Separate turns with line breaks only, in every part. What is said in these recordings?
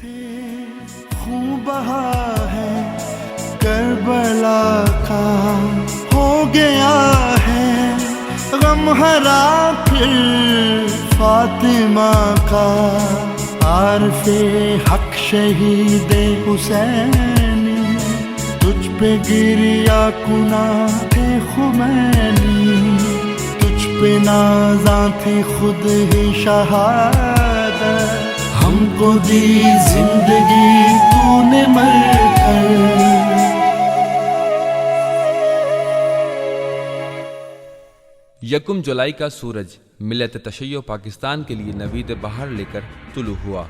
खून बहा है करबला का, हो गया है गम हरा फिर फातिमा का। आरफ़े हक शहीदे हुसैनी, तुझ पे गिरिया कुना थे खुमैनी, तुझ पे नाज़ा थी खुद ही शहादत, हमको दी जिंदगी तूने मरकर।
यकम जुलाई का सूरज मिलत तशय्यो पाकिस्तान के लिए नवीद बहार लेकर तुलू हुआ।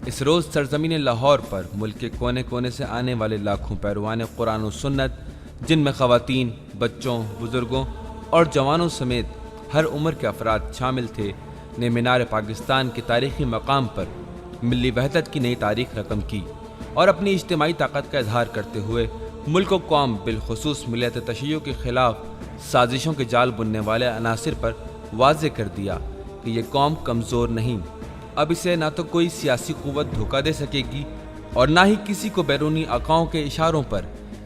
इस रोज़ सरजमीन लाहौर पर मुल्क के कोने कोने से आने वाले लाखों पैरवान कुरान और सुन्नत, जिनमें ख़वातीन, बच्चों, बुज़ुर्गों और जवानों समेत हर उम्र के अफराद शामिल थे, ने मीनार पाकिस्तान के तारीख़ी मकाम पर मिली वहदत की नई तारीख़ रकम की और अपनी इज्तिमाई ताकत का इजहार करते हुए मुल्क व कौम बिलखुसूस मिलत तशय्यो के ख़िलाफ़ साजिशों के जाल बुनने वाले अनासिर पर वाज़े कर दिया कि ये कौम कमज़ोर नहीं, अब इसे ना तो कोई सियासी क़ुव्वत धोखा दे सकेगी और ना ही किसी को बैरूनी आकाओं के इशारों पर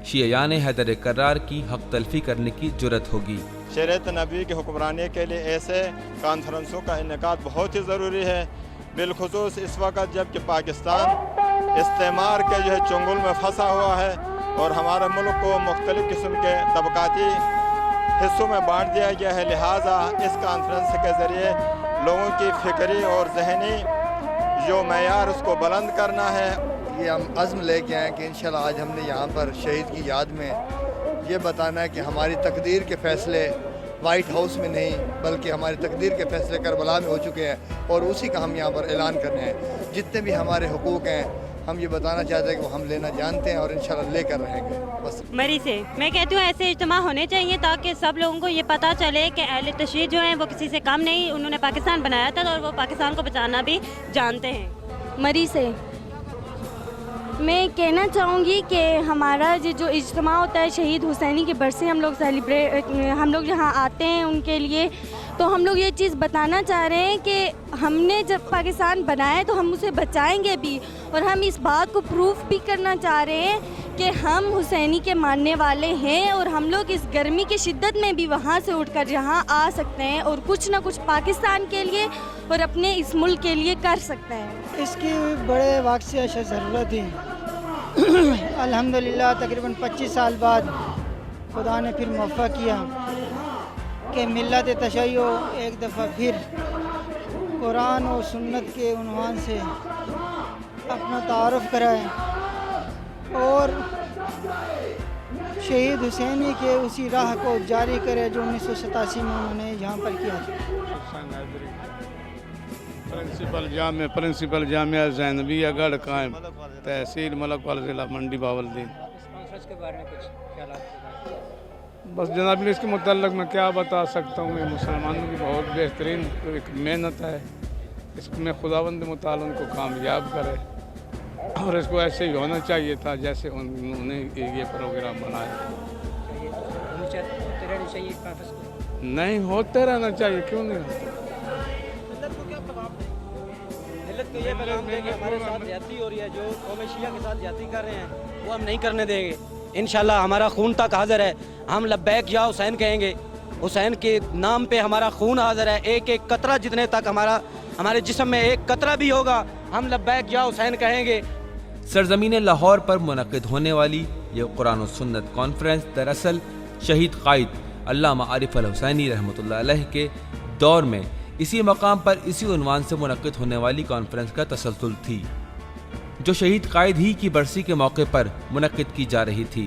शियान हैदर करार की हक़ तलफ़ी करने की जुर्रत होगी।
शरीयत नबी की हुक्मरानी के लिए ऐसे कॉन्फ्रेंसों का इनेकाद बहुत ही ज़रूरी है, बिलखुसूस इस वक्त जबकि पाकिस्तान इस्तेमार के जो है चंगुल में फंसा हुआ है और हमारे मुल्क को मुख्तलिफ़ किस्म के तबक़ाती हिस्सों में बांट दिया गया है। लिहाजा इस कॉन्फ्रेंस के ज़रिए लोगों की फ़िक्री और जहनी जो मैयार उसको बुलंद करना है।
ये हम अज़्म लेके आए कि इंशाल्लाह आज हमने यहाँ पर शहीद की याद में ये बताना है कि हमारी तकदीर के फ़ैसले वाइट हाउस में नहीं बल्कि हमारी तकदीर के फ़ैसले करबला में हो चुके हैं और उसी का हम यहाँ पर ऐलान करने हैं। जितने भी हमारे हुकूक हैं हम ये बताना चाहते हैं कि वो हम लेना जानते हैं और इंशाल्लाह लेकर रहेंगे। बस
मरी से मैं कहती हूँ ऐसे इज्तिमा होने चाहिए ताकि सब लोगों को ये पता चले कि अहले तशरीह जो हैं वो किसी से कम नहीं, उन्होंने पाकिस्तान बनाया था और वो पाकिस्तान को बचाना भी जानते हैं।
मरी से मैं कहना चाहूँगी कि हमारा जो इज्तिमा होता है शहीद हुसैनी की बरसी हम लोग जहाँ आते हैं उनके लिए, तो हम लोग ये चीज़ बताना चाह रहे हैं कि हमने जब पाकिस्तान बनाया तो हम उसे बचाएंगे भी और हम इस बात को प्रूफ भी करना चाह रहे हैं कि हम हुसैनी के मानने वाले हैं और हम लोग इस गर्मी की शिद्दत में भी वहाँ से उठकर यहाँ आ सकते हैं और कुछ ना कुछ पाकिस्तान के लिए और अपने इस मुल्क के लिए कर सकते हैं।
इसकी बड़े वक्त से ज़रूरत थी। अल्हम्दुलिल्लाह तकरीबन 25 साल बाद खुदा ने फिर मौका किया कि मिल्लत तशय्यो एक दफ़ा फिर कुरान और सुन्नत के उन्वान से अपना तारुफ कराए और शहीद हुसैनी के उसी राह को जारी करे जो 1987 में उन्होंने यहाँ पर किया था।
प्रिंसिपल जामिया ज़ैनबिया गढ़ कायम तहसील मलकवाल ज़िला मंडी बावलदीन। बस जनाब इसके मुतल्लिक़ मैं क्या बता सकता हूँ, ये मुसलमानों की बहुत बेहतरीन एक मेहनत है, इसमें खुदावंद मुताल उनको कामयाब करे और इसको ऐसे ही होना चाहिए था जैसे उन्होंने ये प्रोग्राम बनाया। नहीं होते रहना चाहिए, क्यों नहीं होता।
तो ये पैगाम देंगे हमारे साथ ज्यादती हो रही है, जो कौम शिया के साथ ज्यादती कर रहे हैं वो हम नहीं करने देंगे। इंशाल्लाह हमारा खून तक हाजिर है, हम लब्बैक या हुसैन कहेंगे, हुसैन के नाम पे हमारा खून हाजिर है। एक एक कतरा जितने तक हमारे जिस्म में एक कतरा भी होगा हम लब्बैक या हुसैन कहेंगे।
सरजमीन लाहौर पर मुनक़िद होने वाली ये कुरान और सुन्नत कॉन्फ्रेंस दरअसल शहीद क़ायद अल्लामा आरिफ अल हुसैनी रहमतुल्लाह अलैह के दौर में इसी मकाम पर इसी उन्वान से मुनक़िद होने वाली कॉन्फ्रेंस का तसलसल थी, जो शहीद क़ायद ही की बरसी के मौके पर मुनक़िद की जा रही थी।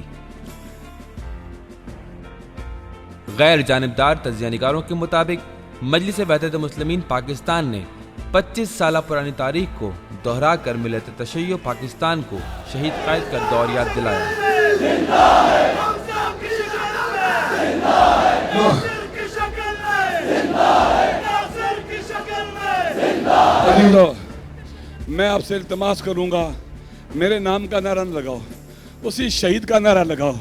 गैर जानिबदार तज्ज़ियानिगारों के मुताबिक मजलिस वहदत मुस्लिमीन पाकिस्तान ने 25 साल पुरानी तारीख को दोहरा कर मिलत तशय्यो पाकिस्तान को शहीद क़ायद का दौर याद दिलाया।
मैं आपसे इल्तिमास करूंगा, मेरे नाम का नारा न लगाओ, उसी शहीद का नारा लगाओ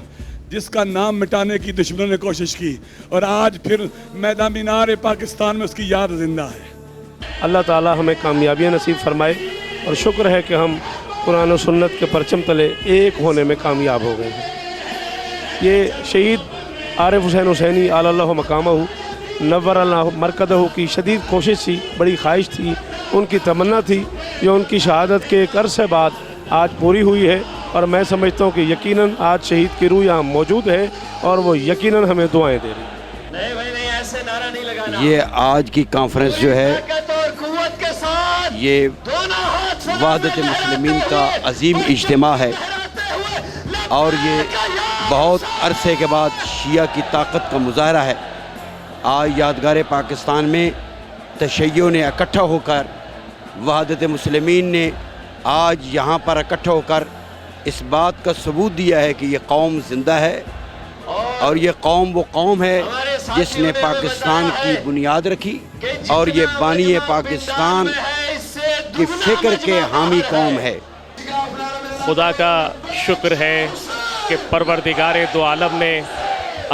जिसका नाम मिटाने की दुश्मनों ने कोशिश की और आज फिर मैदान मीनार पाकिस्तान में उसकी याद जिंदा है।
अल्लाह ताला हमें कामयाबियाँ नसीब फरमाए और शुक्र है कि हम कुरान और सुन्नत के परचम तले एक होने में कामयाब हो गए हैं। ये शहीद आरिफ हुसैन हुसैनी आलल्लाहु मकामहू नव्वर अल्लाह मरकदहू की शदीद कोशिश थी, बड़ी ख्वाहिश थी, उनकी तमन्ना थी, जो उनकी शहादत के एक अरसे बाद आज पूरी हुई है। और मैं समझता हूँ कि यकीनन आज शहीद की रूह यहाँ मौजूद है और वो यकीनन हमें दुआएं दे रही है।
ये आज की कॉन्फ्रेंस जो है ये वहदत मुस्लिमीन का अजीम इज्तिमा है और ये बहुत अरसे के बाद शिया की ताकत का मुजाहरा है। आज यादगार पाकिस्तान में तशय्युओं ने इकट्ठा होकर, वहदत मुस्लिमीन ने आज यहाँ पर इकट्ठा होकर इस बात का सबूत दिया है कि ये कौम ज़िंदा है और ये कौम वो कौम है जिसने पाकिस्तान की बुनियाद रखी और ये बानी पाकिस्तान की फ़िक्र के हामी कौम है।
खुदा का शुक्र है कि परवरदिगार दो आलम ने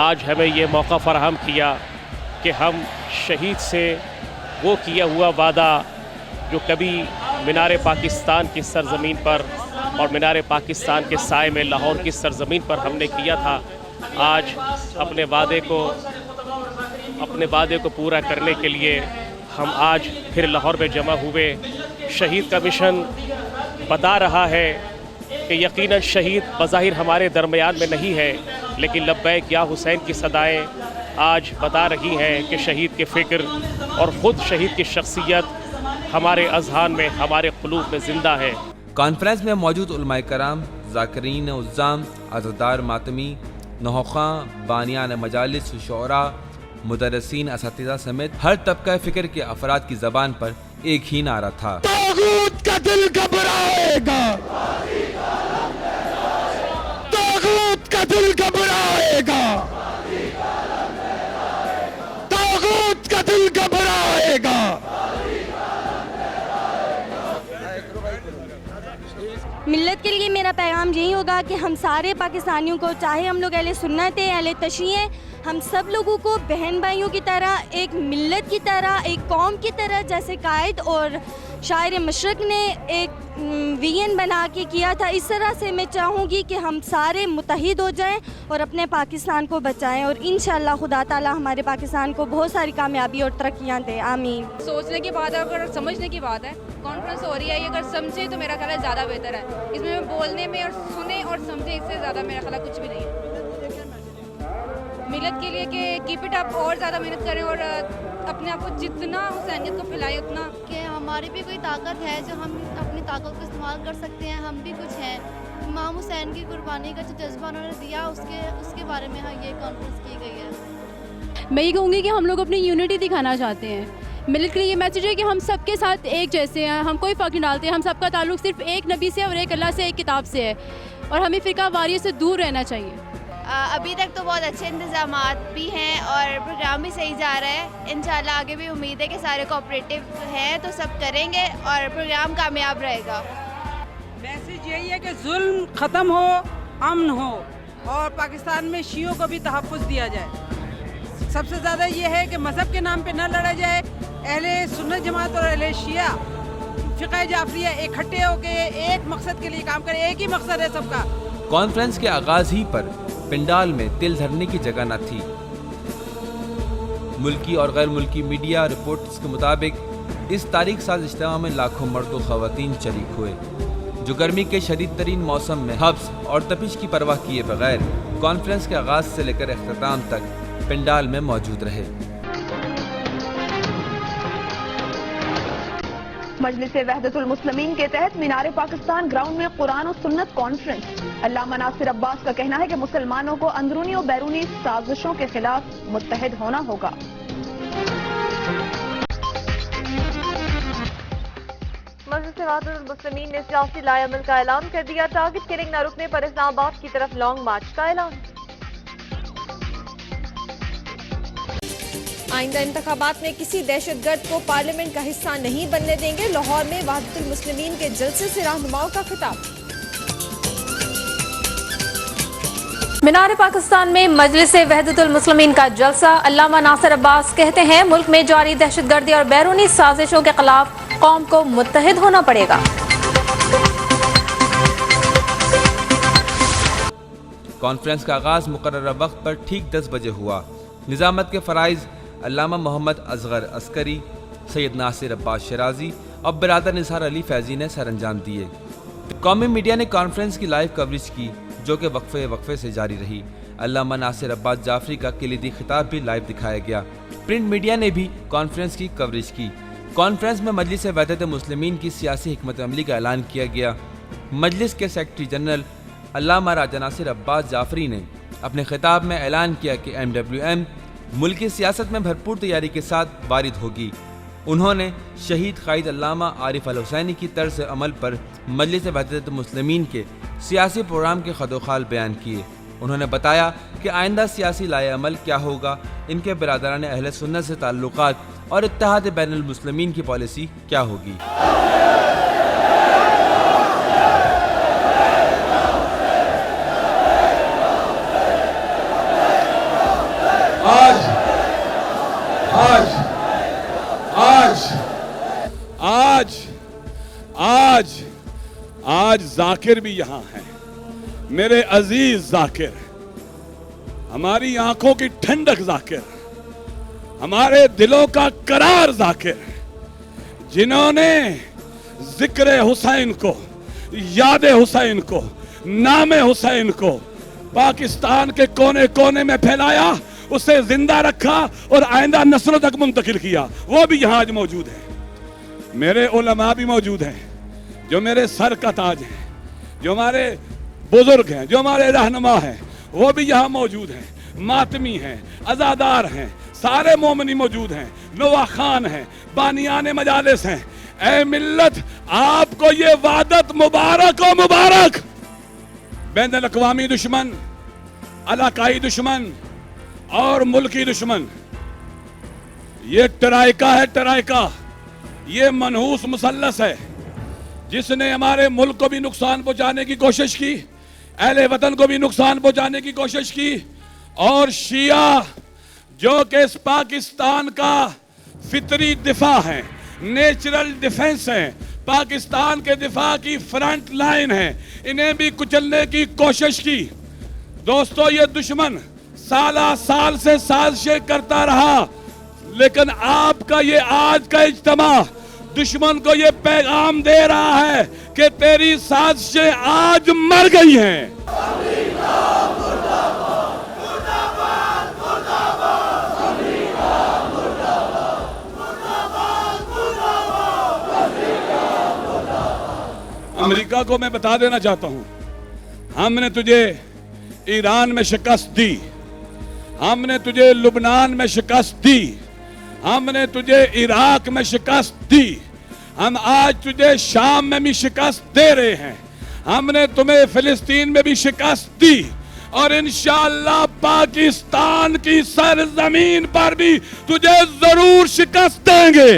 आज हमें ये मौका फराहम किया कि हम शहीद से वो किया हुआ वादा जो कभी मीनार पाकिस्तान की सरज़मीन पर और मीनार पाकिस्तान के साए में लाहौर की सरज़मीन पर हमने किया था, आज अपने वादे को पूरा करने के लिए हम आज फिर लाहौर में जमा हुए। शहीद का मिशन बता रहा है कि यकीनन शहीद बज़ाहिर हमारे दरमियान में नहीं है, लेकिन लब्बैक या हुसैन की सदाएं आज बता रही हैं कि शहीद की फ़िक्र और ख़ुद शहीद की शख्सियत हमारे अज़हान में, हमारे क़ुलूब में ज़िंदा है।
कॉन्फ्रेंस में मौजूद उलमाए कराम, ज़ाकिरीन उज़्ज़ाम, अज़ादार मातमी, नहोख़ां, बानियान मजालिस, शुअरा, मुदर्रिसीन, असातिज़ा समेत हर तबका फ़िक्र के अफराद की ज़बान पर एक ही नारा था,
ताग़ूत का दिल घबराएगा, ताग़ूत का दिल घबराएगा, ताग़ूत का दिल घबराएगा।
मिल्लत के लिए मेरा पैगाम यही होगा कि हम सारे पाकिस्तानियों को, चाहे हम लोग अहले सुन्नत हैं, अहले तशय्युह हैं, हम सब लोगों को बहन भाइयों की तरह, एक मिल्लत की तरह, एक कौम की तरह, जैसे कायद और शायर मशरक़ ने एक विजन बना के किया था, इस तरह से मैं चाहूँगी कि हम सारे मुत्तहिद हो जाएं और अपने पाकिस्तान को बचाएं और इंशाअल्लाह खुदा ताला हमारे पाकिस्तान को बहुत सारी कामयाबी और तरक्कियाँ दें। आमीन।
सोचने की बात है, अगर समझने की बात है, कॉन्फ्रेंस हो रही है, ये अगर समझे तो मेरा ख्याल है ज़्यादा बेहतर है। इसमें बोलने में और सुने और समझे, इससे ज़्यादा मेरा ख्याल कुछ भी नहीं है। मिलत के लिए कि कीप इट अप, और ज़्यादा मेहनत करें और अपने आप को जितना हुसैनियत को फैलाएं उतना।
कि हमारी भी कोई ताकत है जो हम अपनी ताकत को इस्तेमाल कर सकते हैं, हम भी कुछ हैं। इमाम हुसैन की कुर्बानी का जो जज्बा उन्होंने दिया उसके बारे में ये कॉन्फ्रेंस की गई है।
मैं ये कहूँगी कि हम लोग अपनी यूनिटी दिखाना चाहते हैं। मिलत के लिए ये मैसेज है कि हम सबके साथ एक जैसे हैं, हम कोई फ़र्क नहीं डालते, हम सबका ताल्लुक़ सिर्फ एक नबी से और एक अल्लाह से, एक किताब से है और हमें फ़िरका वारियत से दूर रहना चाहिए।
अभी तक तो बहुत अच्छे इंतज़ामात भी हैं और प्रोग्राम भी सही जा रहा है। इंशाल्लाह आगे भी उम्मीद है कि सारे कोऑपरेटिव हैं तो सब करेंगे और प्रोग्राम कामयाब रहेगा।
मैसेज यही है कि जुल्म ख़त्म हो, अमन हो और पाकिस्तान में शियों को भी तहफ़्फ़ुज़ दिया जाए। सबसे ज़्यादा ये है कि मज़हब के नाम पे न लड़ा जाए। अहले सुन्नत जमात और अहले शिया फ़िक़्ह जाफ़रिया इकट्ठे होकर एक मकसद के लिए काम करें, एक ही मकसद है सबका।
कॉन्फ्रेंस के आगाज़ ही पर पिंडाल में तिल धरने की जगह न थी। मुल्की और गैर मुल्की मीडिया रिपोर्ट्स के मुताबिक इस तारीख साज इज्तिमा में लाखों मर्द और ख़वातीन शरीक हुए, जो गर्मी के शदीद तरीन मौसम में हब्स और तपिश की परवाह किए बगैर कॉन्फ्रेंस के आगाज़ से लेकर इख्तिताम तक पिंडाल में मौजूद रहे।
मजलिस वहदतुल मुस्लिमीन के तहत मीनार पाकिस्तान ग्राउंड में कुरान और सुन्नत कॉन्फ्रेंस। अल्लामा नासिर अब्बास का कहना है कि मुसलमानों को अंदरूनी और बैरूनी साजिशों के खिलाफ मुत्तहिद होना होगा। मजलिस वहदतुल मुस्लिमीन ने सियासी लाएअमल का ऐलान कर दिया। टारगेट किलिंग न रुकने पर इस्लामाबाद की तरफ लॉन्ग मार्च का ऐलान। आइंदा इंतखाबात में किसी दहशतगर्द को पार्लियामेंट का हिस्सा नहीं बनने देंगे। लाहौर में वहदतुल मुस्लिमीन के जलसे से रहनुमाओं का खिताब। मीनार पाकिस्तान में मजलिस वहदतुल मुस्लिमीन का जलसा। अल्लामा नासिर अब्बास कहते हैं मुल्क में जारी दहशतगर्दी और बैरूनी साजिशों के खिलाफ कौम को मुत्तहिद होना पड़ेगा।
कॉन्फ्रेंस का आगाज़ मुकर्रर वक्त पर ठीक 10 बजे हुआ। निज़ामत के फ़राइज़ अल्लामा मोहम्मद असगर अस्करी, सैयद नासिर अब्बास शराजी और बिरादर निसार अली फैज़ी ने सर अंजाम दिए। कौमी मीडिया ने कॉन्फ्रेंस की लाइव कवरेज की, जो कि वक्फे से जारी रही। अल्लामा नासिर अब्बास जाफरी का किलीदी खिताब भी लाइव दिखाया गया। प्रिंट मीडिया ने भी कॉन्फ्रेंस की कवरेज की। कॉन्फ्रेंस में मजलिस वहदत मुस्लिमीन की सियासी हिकमत अमली का ऐलान किया गया। मजलिस के सेक्रेटरी जनरल अल्लामा राजा नासिर अब्बास जाफरी ने अपने खिताब में ऐलान किया कि MWM मुल्क की सियासत में भरपूर तैयारी के साथ वारिद होगी। उन्होंने शहीद कायद अल्लामा आरिफ अल हुसैनी की तर्ज अमल पर मजलिस वहदत मुस्लिमीन के सियासी प्रोग्राम के खदोखाल बयान किए। उन्होंने बताया कि आइंदा सियासी लाए अमल क्या होगा, इनके बिरादरान अहले सुन्नत से ताल्लुकात और इत्तेहाद बैनुल मुस्लिमीन की पॉलिसी क्या होगी।
आज जाकिर भी यहाँ हैं, मेरे अजीज जाकिर, हमारी आंखों की ठंडक जाकिर, हमारे दिलों का करार जाकिर, जिन्होंने जिक्र हुसैन को, याद हुसैन को, नाम हुसैन को पाकिस्तान के कोने कोने में फैलाया, उसे जिंदा रखा और आइंदा नस्लों तक मुंतकिल किया, वो भी यहाँ आज मौजूद है। मेरे उलमा भी मौजूद हैं, जो मेरे सर का ताज है, जो हमारे बुजुर्ग हैं, जो हमारे रहनुमा हैं, वो भी यहाँ मौजूद हैं। मातमी हैं, अजादार हैं, सारे मोमिनी मौजूद हैं, नवा खान हैं, बानियान मजालिस हैं। ऐ मिल्लत, आपको ये वादत मुबारक हो मुबारक। बैनुल अक़वामी दुश्मन, इलाकाई दुश्मन और मुल्की दुश्मन, ये टराइका है, टराइका, ये मनहूस मुसल्लस है, जिसने हमारे मुल्क को भी नुकसान पहुंचाने की कोशिश की, अहले वतन को भी नुकसान पहुंचाने की कोशिश की, और शिया जो कि इस पाकिस्तान का फितरी दिफा है, नेचुरल डिफेंस है, पाकिस्तान के दिफा की फ्रंट लाइन है, इन्हें भी कुचलने की कोशिश की। दोस्तों, ये दुश्मन साला साल से साजिशें करता रहा, लेकिन आपका ये आज का इज्तिमा दुश्मन को ये पैगाम दे रहा है कि तेरी साजिशें आज मर गई हैं। अमेरिका को मैं बता देना चाहता हूं, हमने तुझे ईरान में शिकस्त दी, हमने तुझे लुबनान में शिकस्त दी, हमने तुझे इराक में शिकस्त दी, हम आज तुझे शाम में भी शिकस्त दे रहे हैं, हमने तुम्हें फिलिस्तीन में भी शिकस्त दी, और इंशाअल्लाह पाकिस्तान की सरजमीन पर भी तुझे जरूर शिकस्त देंगे।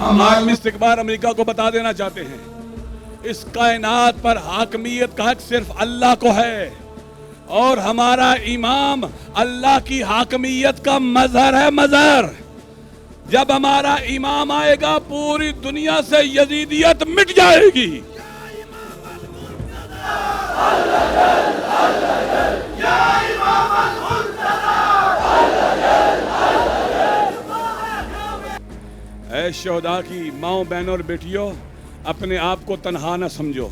हम आज इस्तकबार अमेरिका को बता देना चाहते हैं, इस कायनात पर हाकमियत का हक सिर्फ अल्लाह को है, और हमारा इमाम अल्लाह की हाकमियत का मजहर है, मजहर। जब हमारा इमाम आएगा, पूरी दुनिया से यजीदियत मिट जाएगी। ऐ शोहदा की माओ, बहनों और बेटियों, अपने आप को तन्हा न समझो।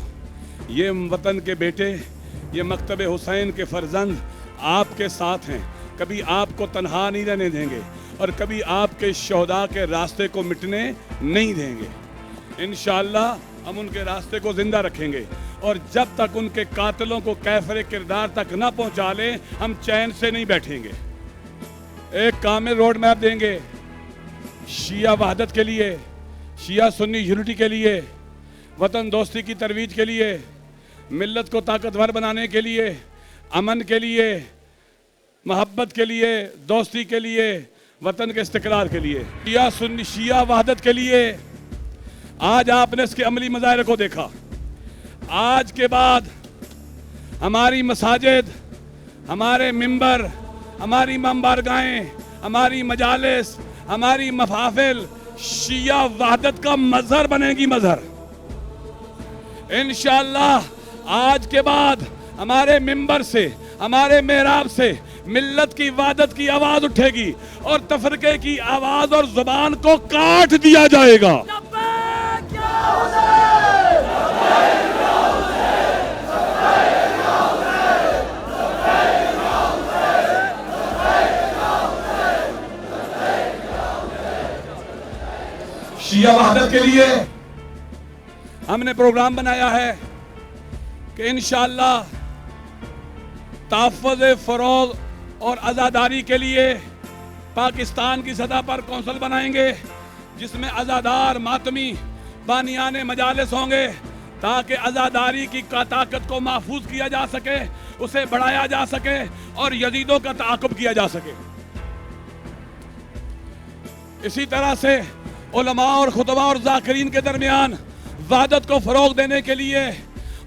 ये वतन के बेटे, ये मकतब हुसैन के फर्जंद आपके साथ हैं, कभी आपको तन्हा नहीं रहने देंगे और कभी आपके शोहदा के रास्ते को मिटने नहीं देंगे। इंशाअल्लाह हम उनके रास्ते को जिंदा रखेंगे, और जब तक उनके कातिलों को कैफरे किरदार तक न पहुंचा लें, हम चैन से नहीं बैठेंगे। एक कामिल रोड मैप देंगे शिया वहदत के लिए, शिया सुन्नी यूनिटी के लिए, वतन दोस्ती की तरवीज के लिए, मिल्लत को ताकतवर बनाने के लिए, अमन के लिए, मोहब्बत के लिए, दोस्ती के लिए, वतन के इस्तिक़रार के लिए, शिया सुन्नी शिया वहदत के लिए। आज आपने इसके अमली मज़ाहिर को देखा। आज के बाद हमारी मसाजिद, हमारे मिंबर, हमारी मंबरगाहें, हमारी मजालिस, हमारी मफाफिल शिया वहदत का मजहर बनेगी, मजहर। इंशाअल्लाह आज के बाद हमारे मिंबर से, हमारे मेहराब से मिल्लत की वहदत की आवाज उठेगी और तफरके की आवाज और जुबान को काट दिया जाएगा। शिया वहदत के लिए हमने प्रोग्राम बनाया है कि इंशाअल्लाह तहफ़्फ़ुज़ फ़रोग़ और आज़ादारी के लिए पाकिस्तान की सतह पर कौंसिल बनाएंगे, जिसमें आज़ादार मातमी बानियाने मजालिस होंगे, ताकि आज़ादारी की ताकत को महफूज किया जा सके, उसे बढ़ाया जा सके और यजीदों का ताक़ुब किया जा सके। इसी तरह से उलमा और खुतबा और ज़ाकिरीन के दरमियान वहदत को फ़रोग़ देने के लिए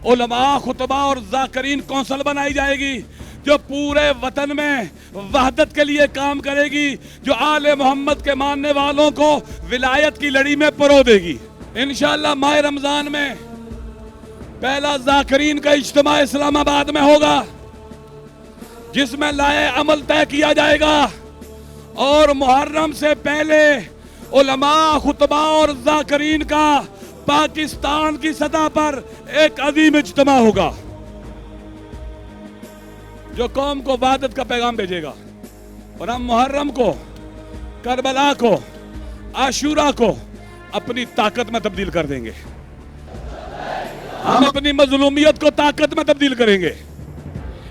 उलमा, खुतबा और ज़ाकिरीन कौंसिल बनाई जाएगी, जो पूरे वतन में वहदत के लिए काम करेगी, जो आले मोहम्मद के मानने वालों को विलायत की लड़ी में परो देगी। इंशाअल्लाह माह रमज़ान में पहला ज़ाकिरीन का इज्तिमा इस्लामाबाद में होगा, जिसमें लाए अमल तय किया जाएगा और मुहर्रम से पहले उलमा, खुतबा और ज़ाकिरीन का पाकिस्तान की सतह पर एक अजीम इज्तिमा होगा, जो कौम को वहदत का पैगाम भेजेगा। और हम मुहर्रम को, करबला को, आशूरा को अपनी ताकत में तब्दील कर देंगे। हम अपनी मजलूमियत को ताकत में तब्दील करेंगे।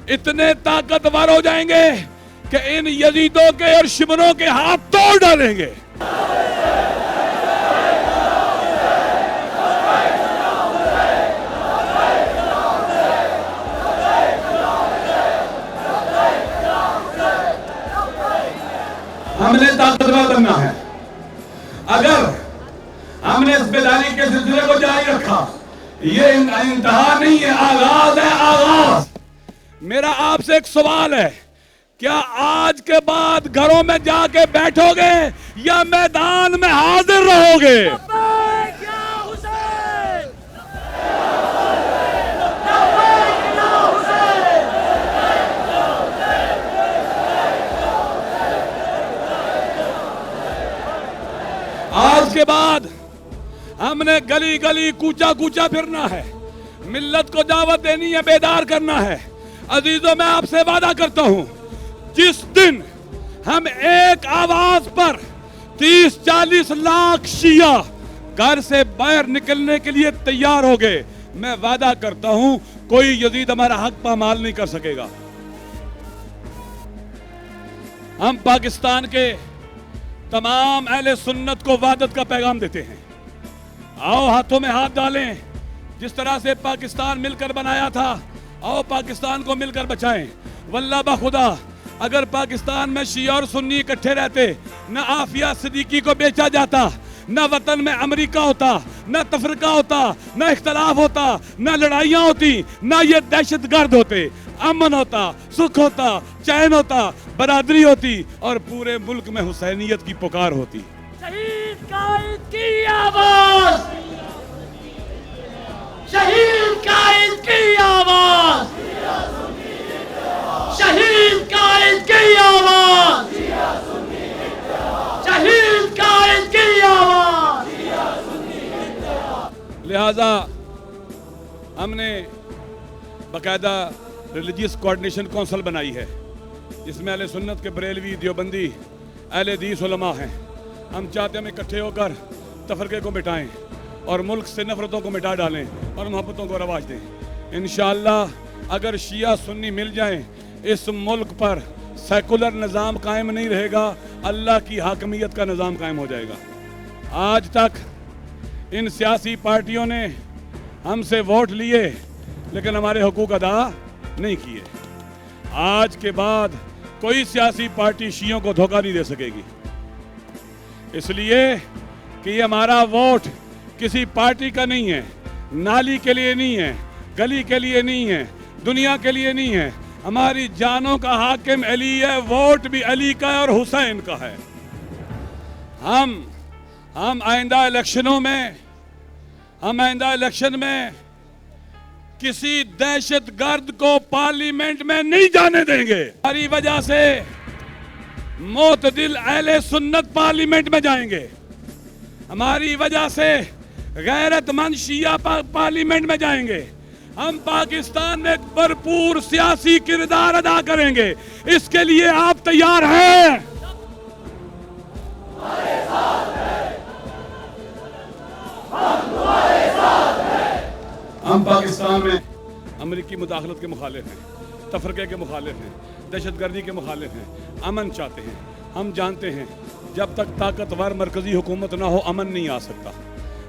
इतने ताकतवर हो जाएंगे कि इन यजीदों के और शिमरों के हाथ तोड़ डालेंगे। हमने ताकतवर बनना है। अगर हमने इस बेदारी के सिलसिले को जारी रखा, ये इंतहा नहीं है, आगाज है, आगाज। मेरा आपसे एक सवाल है, क्या आज के बाद घरों में जाके बैठोगे या मैदान में हाजिर रहोगे? आज के बाद हमने गली गली, कूचा कूचा फिरना है, मिल्लत को दावत देनी है, बेदार करना है। अजीजों, मैं आपसे वादा करता हूं, जिस दिन हम एक आवाज पर 30-40 लाख शिया घर से बाहर निकलने के लिए तैयार हो गए, मैं वादा करता हूं कोई यजीद हमारा हक पामाल नहीं कर सकेगा। हम पाकिस्तान के तमाम अहले सुन्नत को वहदत का पैगाम देते हैं। आओ हाथों में हाथ डालें, जिस तरह से पाकिस्तान मिलकर बनाया था, आओ पाकिस्तान को मिलकर बचाएं। वल्लाह बखुदा, अगर पाकिस्तान में शिया और सुन्नी इकट्ठे रहते, न आफिया सिद्दीकी को बेचा जाता, न वतन में अमेरिका होता, न तफरका होता, न इख्तलाफ होता, न लड़ाइयाँ होती, न ये दहशतगर्द होते, अमन होता, सुख होता, चैन होता, बरादरी होती और पूरे मुल्क में हुसैनियत की पुकार होती।
शहीद कायद की आवाज, शहीद कायद की आवाज, शहीद कायद की आवाज, शहीद कायद की आवाज।
लिहाजा हमने बाकायदा रिलीजियस कोऑर्डिनेशन काउंसिल बनाई है, जिसमें अहले सुन्नत के बरेलवी, देवबंदी, अहले हदीस उलमा हैं। हम चाहते हैं हम इकट्ठे होकर तफरके को मिटाएं और मुल्क से नफरतों को मिटा डालें और मोहब्बतों को रवाज दें। इंशाअल्लाह अगर शिया सुन्नी मिल जाएं, इस मुल्क पर सेकुलर निज़ाम कायम नहीं रहेगा, अल्लाह की हाकमियत का निज़ाम कायम हो जाएगा। आज तक इन सियासी पार्टियों ने हमसे वोट लिए, लेकिन हमारे हुकूक अदा नहीं किए। आज के बाद कोई सियासी पार्टी शियों को धोखा नहीं दे सकेगी, इसलिए कि ये हमारा वोट किसी पार्टी का नहीं है, नाली के लिए नहीं है, गली के लिए नहीं है, दुनिया के लिए नहीं है। हमारी जानों का हाकिम अली है, वोट भी अली का है और हुसैन का है। हम आइंदा इलेक्शन में किसी दहशतगर्द को पार्लियामेंट में नहीं जाने देंगे। हमारी वजह से मोतदिल अहले सुन्नत पार्लियामेंट में जाएंगे, हमारी वजह से गैरतमंद शिया पार्लियामेंट में जाएंगे। हम पाकिस्तान में एक भरपूर सियासी किरदार अदा करेंगे। इसके लिए आप तैयार हैं? हम पाकिस्तान में अमेरिकी मुदाखलत के मुखालिफ हैं, तफरके के मुखालिफ हैं, दहशतगर्दी के मुखालिफ हैं, अमन चाहते हैं। हम जानते हैं जब तक ताकतवर मरकजी हुकूमत ना हो अमन नहीं आ सकता।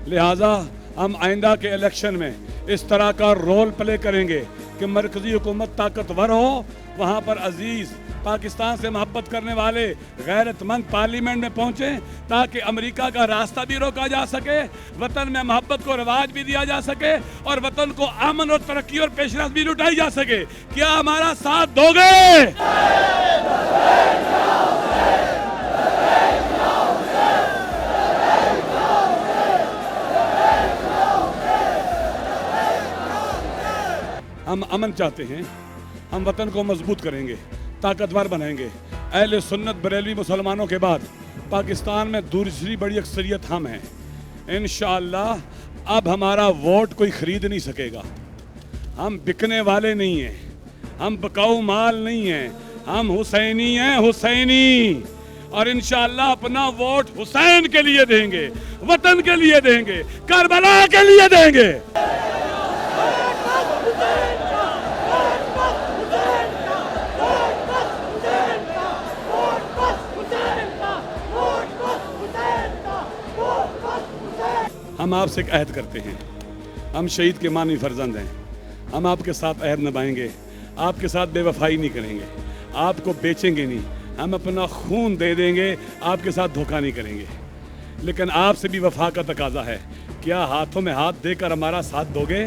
लिहाजा हम आइंदा के इलेक्शन में इस तरह का रोल प्ले करेंगे कि मरकजी हुकूमत ताकतवर हो, वहाँ पर अजीज़ पाकिस्तान से मोहब्बत करने वाले गैरतमंद पार्लियामेंट में पहुँचें, ताकि अमेरिका का रास्ता भी रोका जा सके, वतन में मोहब्बत को रिवाज भी दिया जा सके और वतन को अमन और तरक्की और पेशरफ्त भी लुटाई जा सके। क्या हमारा साथ दोगे? हम अमन चाहते हैं, हम वतन को मजबूत करेंगे, ताकतवर बनाएंगे। अहले सुन्नत बरेलवी मुसलमानों के बाद पाकिस्तान में दूसरी बड़ी अक्सरियत हम हैं। इंशाअल्लाह अब हमारा वोट कोई खरीद नहीं सकेगा। हम बिकने वाले नहीं हैं, हम बिकाऊ माल नहीं हैं, हम हुसैनी हैं, हुसैनी। और इंशाअल्लाह अपना वोट हुसैन के लिए देंगे, वतन के लिए देंगे, करबला के लिए देंगे। हम आपसे एक अहद करते हैं, हम शहीद के मानवी फर्जंद हैं, हम आपके साथ अहद निभाएंगे, आपके साथ बेवफाई नहीं करेंगे, आपको बेचेंगे नहीं, हम अपना खून दे देंगे, आपके साथ धोखा नहीं करेंगे। लेकिन आपसे भी वफा का तकाजा है, क्या हाथों में हाथ देकर हमारा साथ दोगे?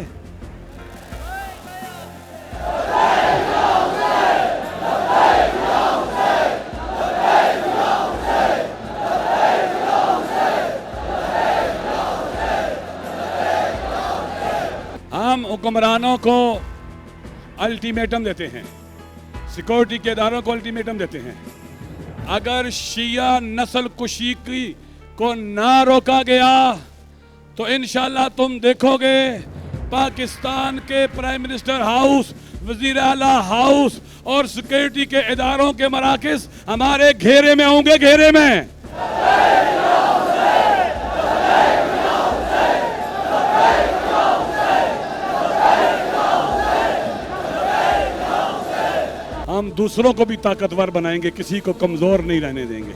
हम हुक्मरानों को अल्टीमेटम देते हैं, सिक्योरिटी के इदारों को अल्टीमेटम देते हैं, अगर शिया नस्ल कुशी को ना रोका गया तो इंशाल्लाह तुम देखोगे पाकिस्तान के प्राइम मिनिस्टर हाउस, वजीर आला हाउस और सिक्योरिटी के इदारों के मराकज़ हमारे घेरे में होंगे, घेरे में। हम दूसरों को भी ताकतवर बनाएंगे, किसी को कमज़ोर नहीं रहने देंगे।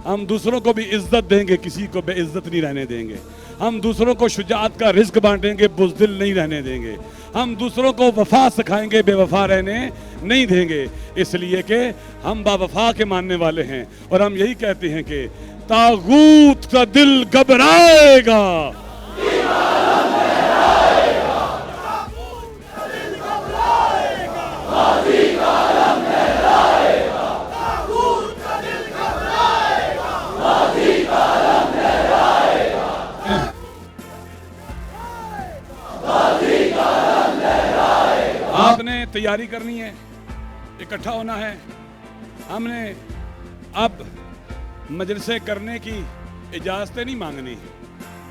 हम दूसरों को भी इज्जत देंगे, किसी को बेइज्जत नहीं रहने देंगे। हम दूसरों को शुजाअत का रिस्क बांटेंगे, बुज़दिल नहीं रहने देंगे। हम दूसरों को वफा सिखाएंगे, बेवफा रहने नहीं देंगे। इसलिए कि हम बावफा के मानने वाले हैं और हम यही कहते हैं कि तागूत का दिल घबराएगा। आपने तैयारी करनी है, इकट्ठा होना है। हमने अब मजलिसें करने की इजाज़तें नहीं मांगनी,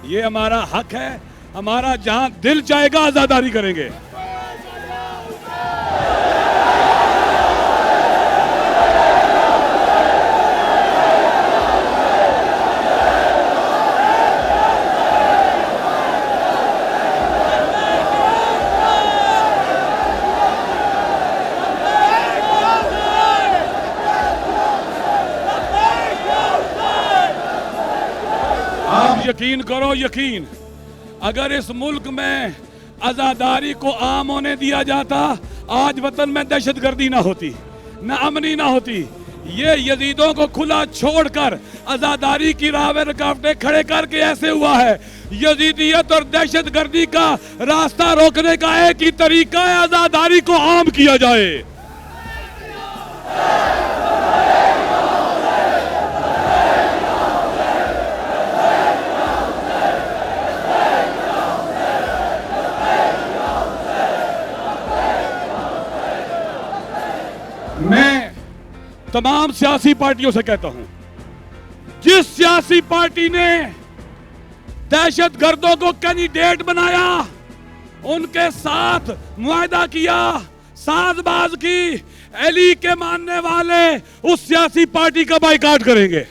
ये हमारा हक है। हमारा जहां दिल चाहेगा आज़ादारी करेंगे। यकीन करो, यकीन, अगर इस मुल्क में आज़ादारी को आम होने दिया जाता, आज वतन में दहशतगर्दी ना होती, ना अमनी ना होती। ये यजीदों को खुला छोड़कर आज़ादारी की राह में रुकावटें खड़े करके ऐसे हुआ है। यजीदियत और दहशतगर्दी का रास्ता रोकने का एक ही तरीका है, आज़ादारी को आम किया जाए। मैं तमाम सियासी पार्टियों से कहता हूं, जिस सियासी पार्टी ने दहशतगर्दों को कैंडिडेट बनाया, उनके साथ मुआहदा किया, साजबाज की, अली के मानने वाले उस सियासी पार्टी का बाइकाट करेंगे।